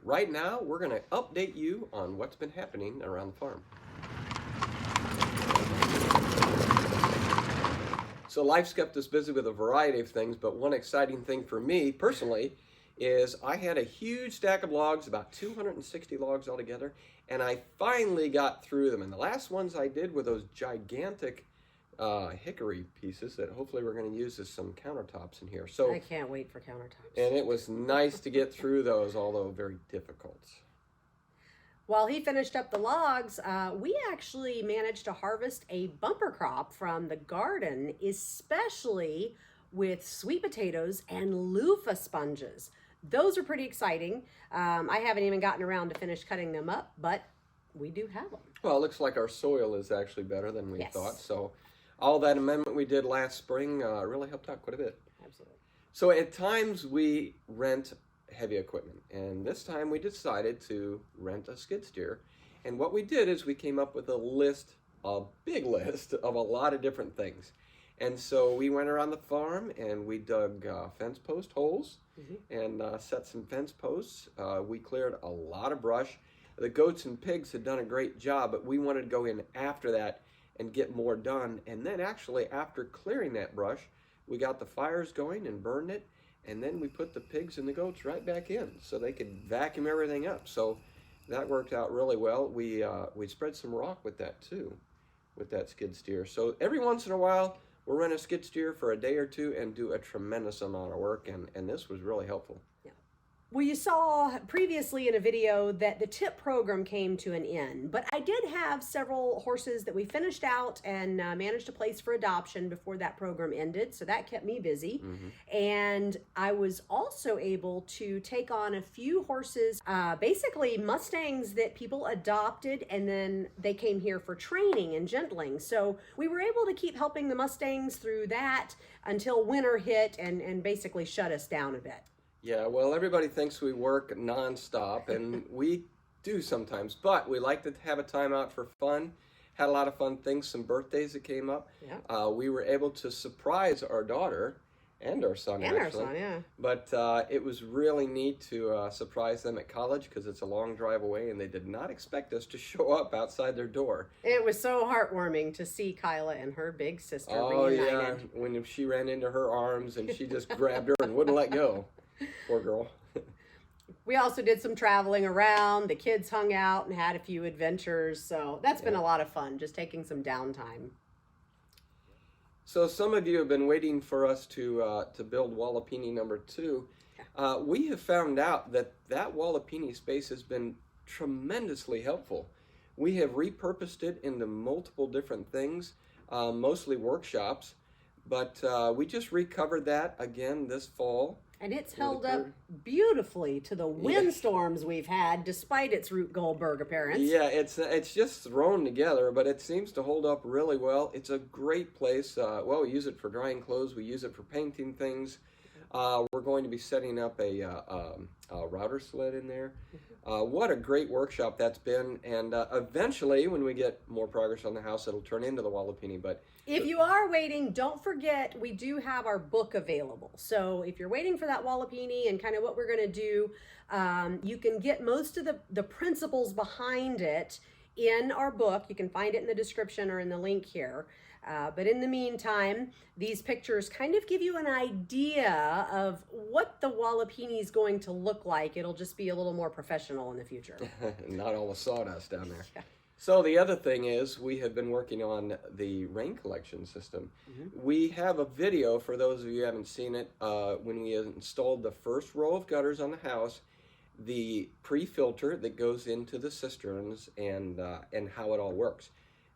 right now, we're going to update you on what's been happening around the farm. So life's kept us busy with a variety of things, but one exciting thing for me personally is I had a huge stack of logs, about 260 logs altogether, and I finally got through them. And the last ones I did were those gigantic hickory pieces that hopefully we're going to use as some countertops in here. So I can't wait for countertops. And it was nice to get through those, although very difficult. While he finished up the logs, we actually managed to harvest a bumper crop from the garden, especially with sweet potatoes and loofah sponges. Those are pretty exciting. I haven't even gotten around to finish cutting them up, but we do have them. Well, it looks like our soil is actually better than we Yes. thought. So all that amendment we did last spring really helped out quite a bit. Absolutely. So at times we rent heavy equipment, and this time we decided to rent a skid steer. And what we did is we came up with a big list of a lot of different things. And so we went around the farm and we dug fence post holes and set some fence posts. We cleared a lot of brush. The goats and pigs had done a great job, but we wanted to go in after that and get more done. And then actually after clearing that brush, we got the fires going and burned it. And then we put the pigs and the goats right back in so they could vacuum everything up. So that worked out really well. We spread some rock with that too, with that skid steer. So every once in a while, we'll rent a skid steer for a day or two and do a tremendous amount of work. And this was really helpful. Yeah. Well, you saw previously in a video that the tip program came to an end, but I did have several horses that we finished out and managed to place for adoption before that program ended, so that kept me busy. And I was also able to take on a few horses, basically Mustangs that people adopted, and then they came here for training and gentling. So we were able to keep helping the Mustangs through that until winter hit and basically shut us down a bit. Yeah, well, everybody thinks we work nonstop, and we do sometimes, but we like to have a time out for fun. Had a lot of fun things, some birthdays that came up. Yeah. We were able to surprise our daughter and our son, And actually. our son, yeah. But it was really neat to surprise them at college because it's a long drive away, and they did not expect us to show up outside their door. It was so heartwarming to see Kyla and her big sister reunited. Yeah, when she ran into her arms and she just grabbed her and wouldn't let go. Poor girl. We also did some traveling around. The kids hung out and had a few adventures. So that's been a lot of fun, just taking some downtime. So some of you have been waiting for us to build Walipini number 2. We have found out that Walipini space has been tremendously helpful. We have repurposed it into multiple different things, mostly workshops, but we just recovered that again this fall. And it's held up beautifully to the windstorms we've had, despite its Rube Goldberg appearance. Yeah, it's just thrown together, but it seems to hold up really well. It's a great place. Well, we use it for drying clothes. We use it for painting things. We're going to be setting up a router sled in there. What a great workshop that's been. And eventually, when we get more progress on the house, it'll turn into the Walipini. But if you are waiting, don't forget we do have our book available. So if you're waiting for that Walipini and kind of what we're going to do, you can get most of the principles behind it in our book. You can find it in the description or in the link here. But in the meantime, these pictures kind of give you an idea of what the Walipini is going to look like. It'll just be a little more professional in the future. Not all the sawdust down there. Yeah. So the other thing is we have been working on the rain collection system. We have a video, for those of you who haven't seen it, when we installed the first row of gutters on the house, the pre-filter that goes into the cisterns and how it all works.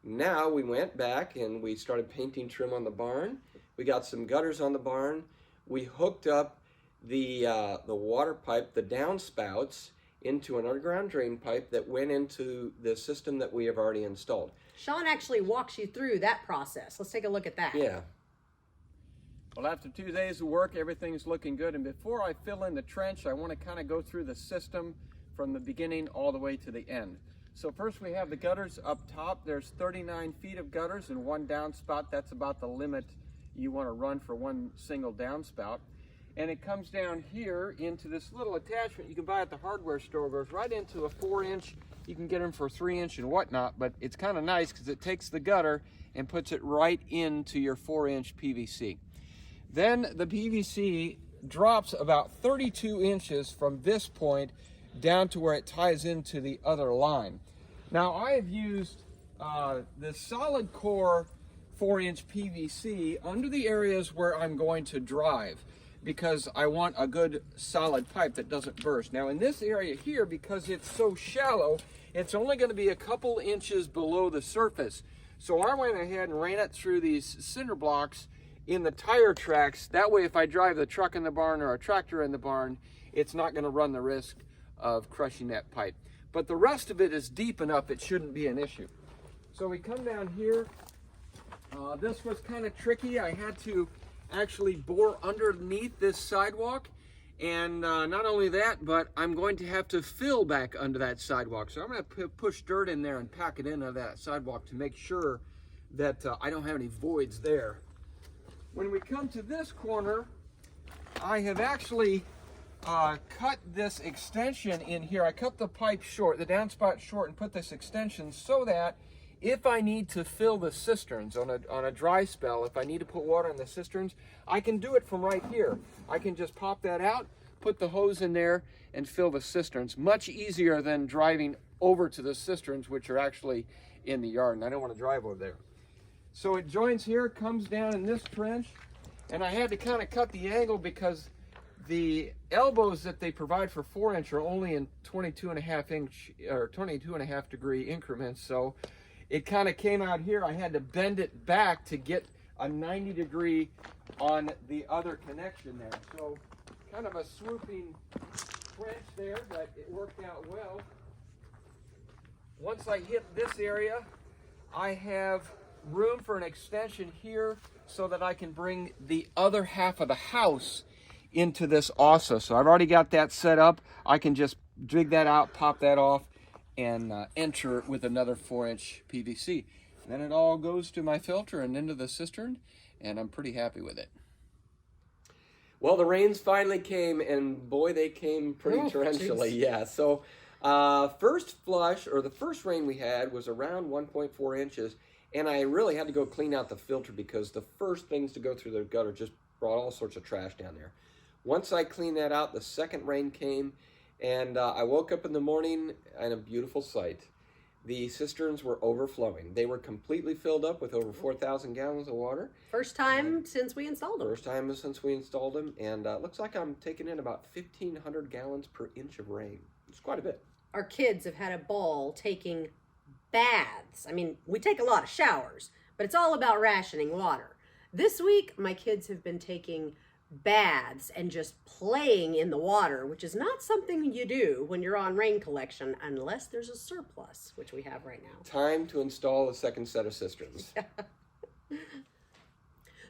Now we went back and we started painting trim on the barn. We got some gutters on the barn. We hooked up the water pipe, the downspouts, into an underground drain pipe that went into the system that we have already installed. Sean actually walks you through that process. Let's take a look at that. Yeah. Well, after 2 days of work, everything's looking good. And before I fill in the trench, I want to kind of go through the system from the beginning all the way to the end. So first we have the gutters up top. There's 39 feet of gutters and one downspout. That's about the limit you want to run for one single downspout. and it comes down here into this little attachment you can buy at the hardware store. It goes right into a 4-inch. You can get them for 3-inch and whatnot, but it's kind of nice because it takes the gutter and puts it right into your 4-inch PVC. Then the PVC drops about 32 inches from this point down to where it ties into the other line. Now I have used the solid core 4-inch PVC under the areas where I'm going to drive because I want a good solid pipe that doesn't burst. Now in this area here, because it's so shallow, it's only going to be a couple inches below the surface. So I went ahead and ran it through these cinder blocks in the tire tracks. That way if I drive the truck in the barn or a tractor in the barn, it's not going to run the risk of crushing that pipe. But the rest of it is deep enough, it shouldn't be an issue. So we come down here. This was kind of tricky. I had to actually bore underneath this sidewalk. And not only that, but I'm going to have to fill back under that sidewalk. So I'm going to push dirt in there and pack it into that sidewalk to make sure that I don't have any voids there. When we come to this corner, I have actually cut this extension in here. I cut the pipe short, the downspout short, and put this extension so that if I need to fill the cisterns on a dry spell, if I need to put water in the cisterns, I can do it from right here. I can just pop that out, put the hose in there, and fill the cisterns. Much easier than driving over to the cisterns, which are actually in the yard, and I don't want to drive over there. So it joins here, comes down in this trench, and I had to kind of cut the angle because the elbows that they provide for 4-inch are only in 22.5-inch or 22.5 degree increments. So it kind of came out here. I had to bend it back to get a 90 degree on the other connection there. So kind of a swooping trench there, but it worked out well. Once I hit this area, I have room for an extension here so that I can bring the other half of the house into this also. So I've already got that set up. I can just dig that out, pop that off, and enter with another 4-inch PVC. And then it all goes to my filter and into the cistern, and I'm pretty happy with it. Well, the rains finally came, and boy, they came pretty torrentially. Geez. Yeah, so first flush, or the first rain we had was around 1.4 inches, and I really had to go clean out the filter because the first things to go through the gutter just brought all sorts of trash down there. Once I cleaned that out, the second rain came, and I woke up in the morning and a beautiful sight. The cisterns were overflowing. They were completely filled up with over 4,000 gallons of water. First time since we installed them. First time since we installed them, and looks like I'm taking in about 1,500 gallons per inch of rain. It's quite a bit. Our kids have had a ball taking baths. I mean, we take a lot of showers, but it's all about rationing water. This week, my kids have been taking baths and just playing in the water, which is not something you do when you're on rain collection unless there's a surplus, which we have right now. Time to install a second set of cisterns.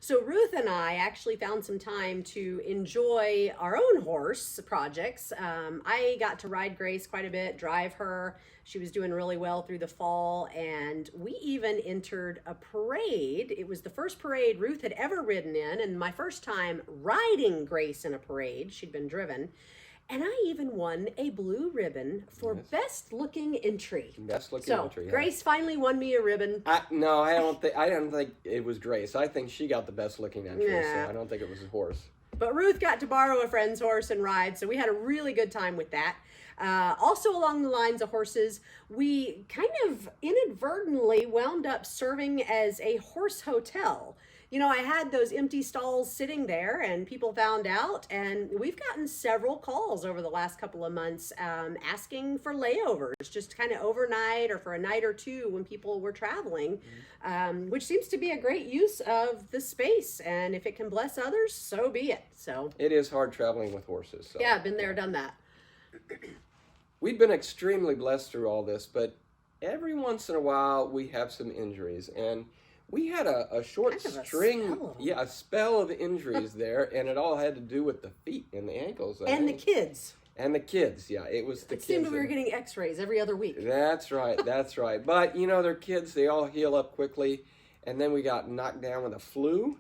So Ruth and I actually found some time to enjoy our own horse projects. I got to ride Grace quite a bit, drive her. She was doing really well through the fall, and we even entered a parade. It was the first parade Ruth had ever ridden in, and my first time riding Grace in a parade. She'd been driven. And I even won a blue ribbon for best looking entry. Best looking entry. Yeah. Grace finally won me a ribbon. No, I don't think it was Grace. I think she got the best looking entry. Yeah. So I don't think it was a horse. But Ruth got to borrow a friend's horse and ride, so we had a really good time with that. Also along the lines of horses, we kind of inadvertently wound up serving as a horse hotel. You know, I had those empty stalls sitting there and people found out, and we've gotten several calls over the last couple of months asking for layovers, just kind of overnight or for a night or two when people were traveling, which seems to be a great use of the space. And if it can bless others, so be it. So it is hard traveling with horses. So. Yeah, I've been there, done that. We've been extremely blessed through all this, but every once in a while we have some injuries, and we had a short a spell of injuries there, and it all had to do with the feet and the ankles. And the kids. And the kids, yeah. It was the kids. It seemed we were getting x-rays every other week. That's right, that's right. But, you know, they're kids. They all heal up quickly. And then we got knocked down with a flu.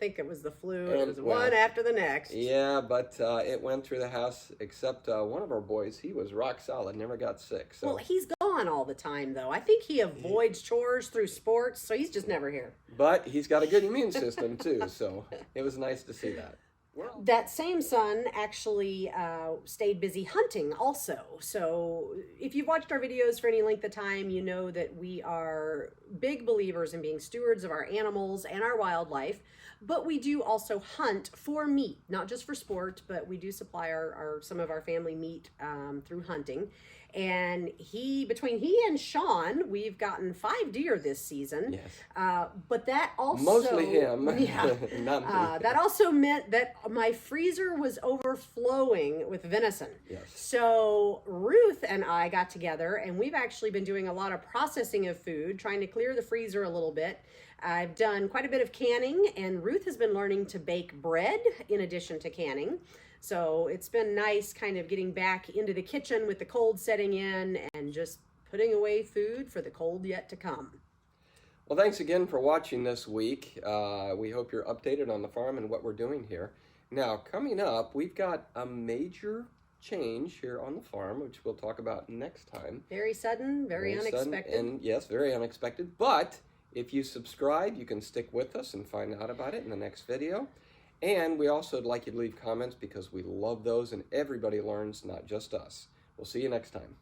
think it was the flu. It And, was well, one after the next. Yeah, but it went through the house, except one of our boys, he was rock solid, never got sick. So, Well, he's gone all the time, though. I think he avoids chores through sports, so he's just never here. but he's got a good immune system too, so it was nice to see that. That same son actually stayed busy hunting also. So if you've watched our videos for any length of time, you know that we are big believers in being stewards of our animals and our wildlife. But we do also hunt for meat, not just for sport, but we do supply some of our family meat through hunting. And between he and Sean, we've gotten 5 deer this season. Yes. But that also... Mostly him, Yeah. not me. That also meant that my freezer was overflowing with venison. Yes. So Ruth and I got together, and we've actually been doing a lot of processing of food, trying to clear the freezer a little bit. I've done quite a bit of canning, and Ruth has been learning to bake bread in addition to canning. So it's been nice kind of getting back into the kitchen with the cold setting in and just putting away food for the cold yet to come. Well, thanks again for watching this week. We hope you're updated on the farm and what we're doing here. Now, coming up, we've got a major change here on the farm, which we'll talk about next time. Very sudden, very unexpected. Sudden, and yes, very unexpected. But if you subscribe, you can stick with us and find out about it in the next video. And we also would like you to leave comments because we love those and everybody learns, not just us. We'll see you next time.